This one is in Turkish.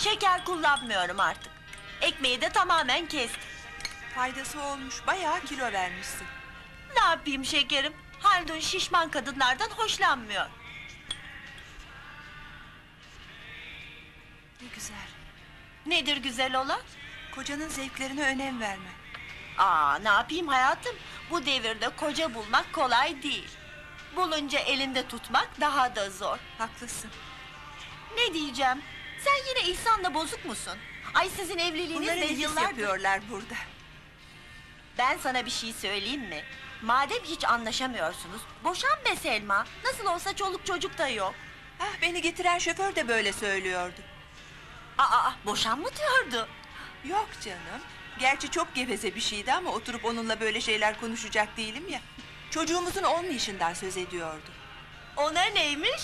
Şeker kullanmıyorum artık. Ekmeği de tamamen kestim. Faydası olmuş, bayağı kilo vermişsin. Ne yapayım şekerim? Haldun şişman kadınlardan hoşlanmıyor. Ne güzel. Nedir güzel olan? Kocanın zevklerine önem verme. Ne yapayım hayatım? Bu devirde koca bulmak kolay değil. Bulunca elinde tutmak daha da zor. Haklısın. Ne diyeceğim? Sen yine İhsan'la bozuk musun? Ay sizin evliliğiniz Bunları de nefis yıllardır... yapıyorlar burada. Ben sana bir şey söyleyeyim mi? Madem hiç anlaşamıyorsunuz, boşan be Selma. Nasıl olsa çoluk çocuk da yok. Beni getiren şoför de böyle söylüyordu. Boşan mı diyordu? Yok canım. Gerçi çok geveze bir şeydi ama oturup onunla böyle şeyler konuşacak değilim ya. Çocuğumuzun olmayışından söz ediyordu. Ona neymiş?